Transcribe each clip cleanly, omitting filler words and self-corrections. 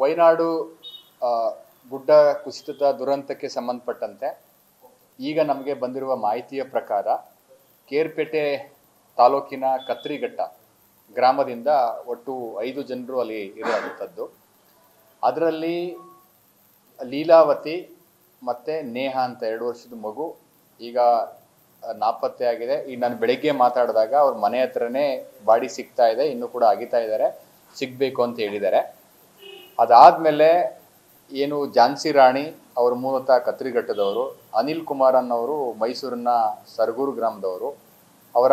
ವಯನಾಡು ಗುಡ್ಡ ಕುಸಿತದ ದುರಂತಕ್ಕೆ ಸಂಬಂಧಪಟ್ಟಂತೆ ಈಗ ನಮಗೆ ಬಂದಿರುವ ಮಾಹಿತಿಯ ಪ್ರಕಾರ ಕೇರ್ಪೇಟೆ ತಾಲೂಕಿನ ಕತ್ರಿಘಟ್ಟ ಗ್ರಾಮದಿಂದ ಒಟ್ಟು 5 ಜನರು ಅಲ್ಲಿ ಇರುವಂಥದ್ದು. ಅದರಲ್ಲಿ ಲೀಲಾವತಿ ಮತ್ತು ನೇಹ ಅಂತ 2 ವರ್ಷದ ಮಗು ಈಗ ನಾಪತ್ತೆ ಆಗಿದೆ. ಈಗ ನಾನು ಬೆಳಗ್ಗೆ ಮಾತಾಡಿದಾಗ ಅವ್ರ ಮನೆ ಹತ್ರನೇ ಬಾಡಿ ಸಿಗ್ತಾ ಇದೆ, ಇನ್ನೂ ಕೂಡ ಅಗಿತಾ ಇದ್ದಾರೆ, ಸಿಗಬೇಕು ಅಂತ ಹೇಳಿದ್ದಾರೆ. ಅದಾದಮೇಲೆ ಏನು ಝಾನ್ಸಿ ರಾಣಿ ಅವರು ಮೂಲತಃ ಕತ್ರಿಘಟ್ಟದವರು, ಅನಿಲ್ ಕುಮಾರ್ ಅನ್ನೋರು ಮೈಸೂರಿನ ಸರಗೂರು ಗ್ರಾಮದವರು, ಅವರ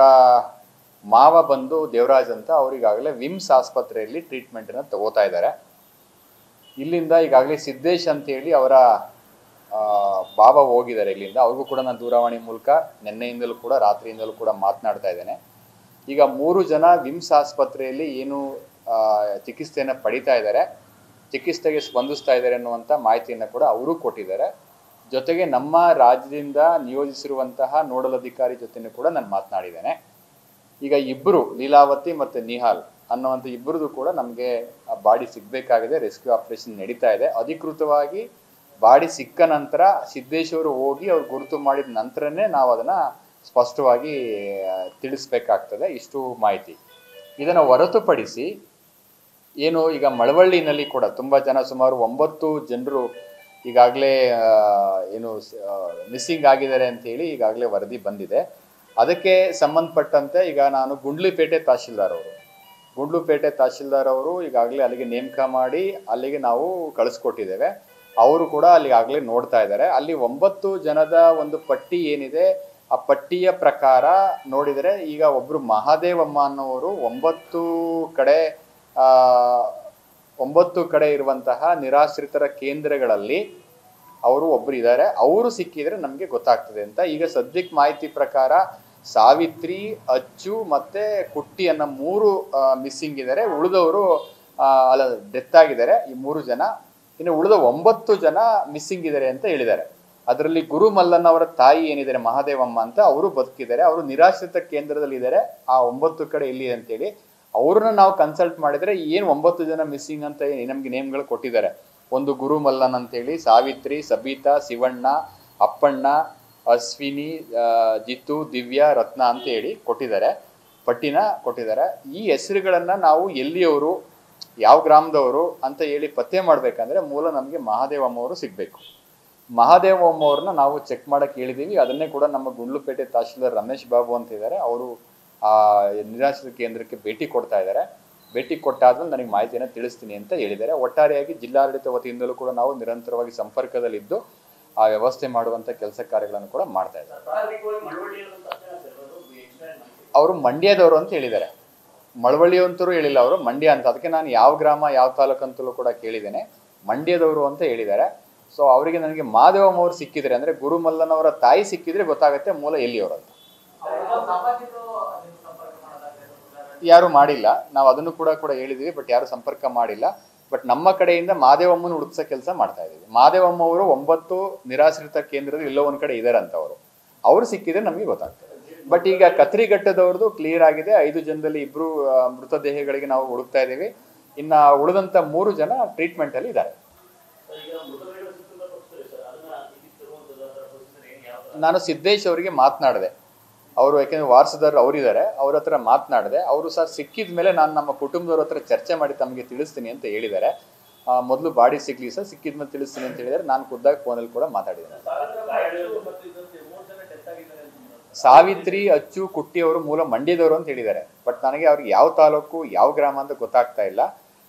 ಮಾವ ಬಂದು ದೇವರಾಜ್ ಅಂತ ಅವರಿಗಾಗಲೇ ವಿಮ್ಸ್ ಆಸ್ಪತ್ರೆಯಲ್ಲಿ ಟ್ರೀಟ್ಮೆಂಟನ್ನು ತಗೋತಾ ಇದ್ದಾರೆ. ಇಲ್ಲಿಂದ ಈಗಾಗಲೇ ಸಿದ್ದೇಶ್ ಅಂತೇಳಿ ಅವರ ಬಾಬಾ ಹೋಗಿದ್ದಾರೆ ಇಲ್ಲಿಂದ. ಅವ್ರಿಗೂ ಕೂಡ ನಾನು ದೂರವಾಣಿ ಮೂಲಕ ನಿನ್ನೆಯಿಂದಲೂ ಕೂಡ ರಾತ್ರಿಯಿಂದಲೂ ಕೂಡ ಮಾತನಾಡ್ತಾ ಇದ್ದೇನೆ. ಈಗ 3 ಜನ ವಿಮ್ಸ್ ಆಸ್ಪತ್ರೆಯಲ್ಲಿ ಏನು ಚಿಕಿತ್ಸೆಯನ್ನು ಪಡಿತಾ ಇದ್ದಾರೆ, ಚಿಕಿತ್ಸೆಗೆ ಸ್ಪಂದಿಸ್ತಾ ಇದ್ದಾರೆ ಅನ್ನುವಂಥ ಮಾಹಿತಿಯನ್ನು ಕೂಡ ಅವರು ಕೊಟ್ಟಿದ್ದಾರೆ. ಜೊತೆಗೆ ನಮ್ಮ ರಾಜ್ಯದಿಂದ ನಿಯೋಜಿಸಿರುವಂತಹ ನೋಡಲ್ ಅಧಿಕಾರಿ ಜೊತೆನೂ ಕೂಡ ನಾನು ಮಾತನಾಡಿದ್ದೇನೆ. ಈಗ ಇಬ್ಬರು ಲೀಲಾವತಿ ಮತ್ತು ನಿಹಾಲ್ ಅನ್ನುವಂಥ ಇಬ್ಬರದು ಕೂಡ ನಮಗೆ ಬಾಡಿ ಸಿಗಬೇಕಾಗಿದೆ. ರೆಸ್ಕ್ಯೂ ಆಪರೇಷನ್ ನಡೀತಾ ಇದೆ. ಅಧಿಕೃತವಾಗಿ ಬಾಡಿ ಸಿಕ್ಕ ನಂತರ ಸಿದ್ದೇಶ್ವರು ಹೋಗಿ ಅವ್ರು ಗುರುತು ಮಾಡಿದ ನಂತರನೇ ನಾವು ಅದನ್ನು ಸ್ಪಷ್ಟವಾಗಿ ತಿಳಿಸ್ಬೇಕಾಗ್ತದೆ. ಇಷ್ಟು ಮಾಹಿತಿ. ಇದನ್ನು ಹೊರತುಪಡಿಸಿ ಏನು ಈಗ ಮಳವಳ್ಳಿನಲ್ಲಿ ಕೂಡ ತುಂಬ ಜನ, ಸುಮಾರು 9 ಜನರು ಈಗಾಗಲೇ ಏನು ಮಿಸ್ಸಿಂಗ್ ಆಗಿದ್ದಾರೆ ಅಂತೇಳಿ ಈಗಾಗಲೇ ವರದಿ ಬಂದಿದೆ. ಅದಕ್ಕೆ ಸಂಬಂಧಪಟ್ಟಂತೆ ಈಗ ನಾನು ಗುಂಡ್ಲುಪೇಟೆ ತಹಶೀಲ್ದಾರ್ ಅವರು ಈಗಾಗಲೇ ಅಲ್ಲಿಗೆ ನೇಮಕ ಮಾಡಿ ಅಲ್ಲಿಗೆ ನಾವು ಕಳಿಸ್ಕೊಟ್ಟಿದ್ದೇವೆ. ಅವರು ಕೂಡ ಅಲ್ಲಿಗಾಗಲೇ ನೋಡ್ತಾ ಇದ್ದಾರೆ. ಅಲ್ಲಿ 9 ಜನದ ಒಂದು ಪಟ್ಟಿ ಏನಿದೆ, ಆ ಪಟ್ಟಿಯ ಪ್ರಕಾರ ನೋಡಿದರೆ ಈಗ ಒಬ್ಬರು ಮಹಾದೇವಮ್ಮ ಅನ್ನೋರು 9 ಕಡೆ ಇರುವಂತಹ ನಿರಾಶ್ರಿತರ ಕೇಂದ್ರಗಳಲ್ಲಿ ಅವರು ಒಬ್ಬರು ಇದ್ದಾರೆ. ಅವರು ಸಿಕ್ಕಿದರೆ ನಮಗೆ ಗೊತ್ತಾಗ್ತದೆ ಅಂತ. ಈಗ ಸದ್ಯಕ್ಕೆ ಮಾಹಿತಿ ಪ್ರಕಾರ ಸಾವಿತ್ರಿ, ಅಚ್ಚು ಮತ್ತು ಕುಟ್ಟಿ ಅನ್ನೋ 3 ಮಿಸ್ಸಿಂಗ್ ಇದ್ದಾರೆ. ಉಳಿದವರು ಡೆತ್ ಆಗಿದ್ದಾರೆ ಈ 3 ಜನ. ಇನ್ನು ಉಳಿದ 9 ಜನ ಮಿಸ್ಸಿಂಗ್ ಇದ್ದಾರೆ ಅಂತ ಹೇಳಿದ್ದಾರೆ. ಅದರಲ್ಲಿ ಗುರು ಮಲ್ಲನ್ ಅವರ ತಾಯಿ ಏನಿದ್ದಾರೆ ಮಹಾದೇವಮ್ಮ ಅಂತ, ಅವರು ಬದುಕಿದ್ದಾರೆ. ಅವರು ನಿರಾಶ್ರಿತ ಕೇಂದ್ರದಲ್ಲಿ ಇದ್ದಾರೆ. ಆ 9 ಕಡೆ ಎಲ್ಲಿ ಅಂತೇಳಿ ಅವ್ರನ್ನ ನಾವು ಕನ್ಸಲ್ಟ್ ಮಾಡಿದರೆ ಏನು 9 ಜನ ಮಿಸ್ಸಿಂಗ್ ಅಂತ ನಮಗೆ ನೇಮ್ಗಳು ಕೊಟ್ಟಿದ್ದಾರೆ. ಒಂದು ಗುರು ಮಲ್ಲನ್ ಅಂತೇಳಿ, ಸಾವಿತ್ರಿ, ಸಬಿತಾ, ಶಿವಣ್ಣ, ಅಪ್ಪಣ್ಣ, ಅಶ್ವಿನಿ, ಜಿತು, ದಿವ್ಯಾ, ರತ್ನ ಅಂತ ಹೇಳಿ ಪಟ್ಟಿನ ಕೊಟ್ಟಿದ್ದಾರೆ. ಈ ಹೆಸರುಗಳನ್ನು ನಾವು ಎಲ್ಲಿಯವರು, ಯಾವ ಗ್ರಾಮದವರು ಅಂತ ಹೇಳಿ ಪತ್ತೆ ಮಾಡಬೇಕಂದ್ರೆ ಮೂಲ ನಮಗೆ ಮಹಾದೇವಮ್ಮ ಅವರು ಸಿಗಬೇಕು. ಮಹಾದೇವಮ್ಮ ಅವ್ರನ್ನ ನಾವು ಚೆಕ್ ಮಾಡೋಕ್ಕೆ ಹೇಳಿದ್ದೀವಿ. ಅದನ್ನೇ ಕೂಡ ನಮ್ಮ ಗುಂಡ್ಲುಪೇಟೆ ತಹಶೀಲ್ದಾರ್ ರಮೇಶ್ ಬಾಬು ಅಂತ ಇದ್ದಾರೆ, ಅವರು ಆ ನಿರಾಶ್ರಿತ ಕೇಂದ್ರಕ್ಕೆ ಭೇಟಿ ಕೊಡ್ತಾ ಇದ್ದಾರೆ. ಭೇಟಿ ಕೊಟ್ಟಾದ್ಮೇಲೆ ನನಗೆ ಮಾಹಿತಿಯನ್ನು ತಿಳಿಸ್ತೀನಿ ಅಂತ ಹೇಳಿದ್ದಾರೆ. ಒಟ್ಟಾರೆಯಾಗಿ ಜಿಲ್ಲಾಡಳಿತ ವತಿಯಿಂದಲೂ ಕೂಡ ನಾವು ನಿರಂತರವಾಗಿ ಸಂಪರ್ಕದಲ್ಲಿದ್ದು ಆ ವ್ಯವಸ್ಥೆ ಮಾಡುವಂಥ ಕೆಲಸ ಕಾರ್ಯಗಳನ್ನು ಕೂಡ ಮಾಡ್ತಾ ಇದ್ದಾರೆ. ಅವರು ಮಂಡ್ಯದವರು ಅಂತ ಹೇಳಿದ್ದಾರೆ. ಮಳವಳ್ಳಿಯಂತರೂ ಹೇಳಿಲ್ಲ, ಅವರು ಮಂಡ್ಯ ಅಂತ. ಅದಕ್ಕೆ ನಾನು ಯಾವ ಗ್ರಾಮ ಯಾವ ತಾಲೂಕು ಅಂತಲೂ ಕೂಡ ಕೇಳಿದ್ದೇನೆ. ಮಂಡ್ಯದವರು ಅಂತ ಹೇಳಿದ್ದಾರೆ. ಸೊ ಅವರಿಗೆ ನನಗೆ ಮಾದೇವಮ್ಮ ಅವರು ಸಿಕ್ಕಿದ್ರೆ, ಅಂದರೆ ಗುರುಮಲ್ಲನ್ ಅವರ ತಾಯಿ ಸಿಕ್ಕಿದ್ರೆ ಗೊತ್ತಾಗುತ್ತೆ ಮೂಲ ಎಲ್ಲಿಯವರು ಅಂತ. ಯಾರು ಮಾಡಿಲ್ಲ, ನಾವು ಅದನ್ನು ಕೂಡ ಹೇಳಿದ್ದೀವಿ, ಬಟ್ ಯಾರು ಸಂಪರ್ಕ ಮಾಡಿಲ್ಲ. ಬಟ್ ನಮ್ಮ ಕಡೆಯಿಂದ ಮಾದೇವಮ್ಮನ ಹುಡುಕ್ಸೋ ಕೆಲಸ ಮಾಡ್ತಾ ಇದ್ದೀವಿ. ಮಾದೇವಮ್ಮ ಅವರು 9 ನಿರಾಶ್ರಿತ ಕೇಂದ್ರದಲ್ಲಿ ಎಲ್ಲೋ ಒಂದು ಕಡೆ ಇದ್ದಾರೆ ಅಂತ. ಅವರು ಸಿಕ್ಕಿದ್ರೆ ನಮಗೆ ಗೊತ್ತಾಗ್ತದೆ. ಬಟ್ ಈಗ ಕತ್ರಿಘಟ್ಟದವ್ರದ್ದು ಕ್ಲಿಯರ್ ಆಗಿದೆ. 5 ಜನದಲ್ಲಿ 2 ಮೃತದೇಹಗಳಿಗೆ ನಾವು ಹುಡುಕ್ತಾ ಇದ್ದೀವಿ. ಇನ್ನು ಉಳಿದಂಥ 3 ಜನ ಟ್ರೀಟ್ಮೆಂಟಲ್ಲಿ ಇದ್ದಾರೆ. ನಾನು ಸಿದ್ದೇಶ್ ಅವರಿಗೆ ಮಾತನಾಡಿದೆ. ಅವರು ಯಾಕೆಂದರೆ ವಾರಸುದಾರರು ಅವರಿದ್ದಾರೆ, ಅವ್ರ ಹತ್ರ ಮಾತನಾಡಿದೆ. ಅವರು ಸಹ ಸಿಕ್ಕಿದ ಮೇಲೆ ನಾನು ನಮ್ಮ ಕುಟುಂಬದವ್ರ ಹತ್ರ ಚರ್ಚೆ ಮಾಡಿ ತಮಗೆ ತಿಳಿಸ್ತೀನಿ ಅಂತ ಹೇಳಿದ್ದಾರೆ. ಮೊದಲು ಬಾಡಿ ಸಿಗ್ಲಿ ಸರ್, ಸಿಕ್ಕಿದ ಮೇಲೆ ತಿಳಿಸ್ತೀನಿ ಅಂತ ಹೇಳಿದ್ದಾರೆ. ನಾನು ಖುದ್ದಾಗಿ ಫೋನಲ್ಲಿ ಕೂಡ ಮಾತಾಡಿದ್ದೇನೆ. ಸಾವಿತ್ರಿ, ಅಚ್ಚು, ಕುಟ್ಟಿ ಅವರು ಮೂಲ ಮಂಡ್ಯದವರು ಅಂತ ಹೇಳಿದ್ದಾರೆ. ಬಟ್ ನನಗೆ ಅವ್ರಿಗೆ ಯಾವ ತಾಲೂಕು ಯಾವ ಗ್ರಾಮ ಅಂತ ಗೊತ್ತಾಗ್ತಾ ಇಲ್ಲ.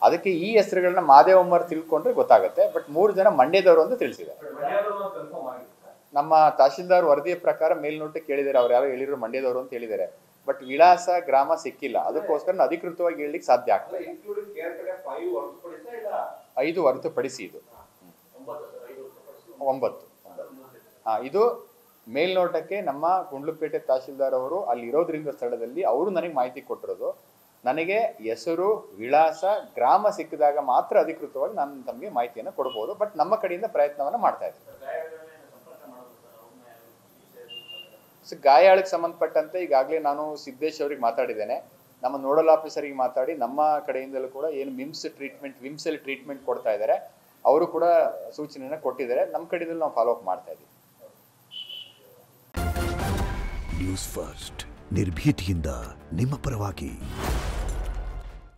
ಅದಕ್ಕೆ ಈ ಹೆಸರುಗಳನ್ನ ಮಾದೇವಮ್ಮರು ತಿಳ್ಕೊಂಡ್ರೆ ಗೊತ್ತಾಗುತ್ತೆ. ಬಟ್ 3 ಜನ ಮಂಡ್ಯದವರು ಅಂತ ತಿಳಿಸಿದ್ದಾರೆ. ನಮ್ಮ ತಹಶೀಲ್ದಾರ್ ವರದಿಯ ಪ್ರಕಾರ ಮೇಲ್ನೋಟಕ್ಕೆ ಕೇಳಿದ್ದಾರೆ, ಅವ್ರು ಯಾರೋ ಹೇಳಿದ್ರು ಮಂಡ್ಯದವರು ಅಂತ ಹೇಳಿದ್ದಾರೆ. ಬಟ್ ವಿಳಾಸ ಗ್ರಾಮ ಸಿಕ್ಕಿಲ್ಲ. ಅದಕ್ಕೋಸ್ಕರ ಅಧಿಕೃತವಾಗಿ ಹೇಳಲಿಕ್ಕೆ ಸಾಧ್ಯ ಆಗ್ತದೆ. 5 ಹೊರತುಪಡಿಸಿ ಇದು 9. ಇದು ಮೇಲ್ನೋಟಕ್ಕೆ ನಮ್ಮ ಗುಂಡ್ಲುಪೇಟೆ ತಹಶೀಲ್ದಾರ್ ಅವರು ಅಲ್ಲಿರೋದ್ರಿಂದ ಸ್ಥಳದಲ್ಲಿ ಅವರು ನನಗೆ ಮಾಹಿತಿ ಕೊಟ್ಟಿರೋದು. ನನಗೆ ಹೆಸರು, ವಿಳಾಸ, ಗ್ರಾಮ ಸಿಕ್ಕಿದಾಗ ಮಾತ್ರ ಅಧಿಕೃತವಾಗಿ ನಾನು ತಮಗೆ ಮಾಹಿತಿಯನ್ನು ಕೊಡ್ಬೋದು. ಬಟ್ ನಮ್ಮ ಕಡೆಯಿಂದ ಪ್ರಯತ್ನವನ್ನು ಮಾಡ್ತಾ ಇದ್ದೀವಿ. ಗಾಯಾಳಕ್ಕೆ ಸಂಬಂಧಪಟ್ಟಂತೆ ಈಗಾಗಲೇ ನಾನು ಸಿದ್ದೇಶ್ ಅವ್ರಿಗೆ ಮಾತಾಡಿದ್ದೇನೆ. ನಮ್ಮ ನೋಡಲ್ ಆಫೀಸರಿಗೆ ಮಾತಾಡಿ ನಮ್ಮ ಕಡೆಯಿಂದಲೂ ಕೂಡ ಏನು ವಿಮ್ಸಲ್ಲಿ ಟ್ರೀಟ್ಮೆಂಟ್ ಕೊಡ್ತಾ ಇದ್ದಾರೆ ಅವರು ಕೂಡ ಸೂಚನೆಯನ್ನು ಕೊಟ್ಟಿದ್ದಾರೆ. ನಮ್ಮ ಕಡೆಯಿಂದಲೂ ನಾವು ಫಾಲೋ ಅಪ್ ಮಾಡ್ತಾ ಇದ್ದೀವಿ. ನ್ಯೂಸ್ ಫಸ್ಟ್ ನಿರ್ಭೀತಿಯಿಂದ ನಿಮ್ಮ ಪರವಾಗಿ.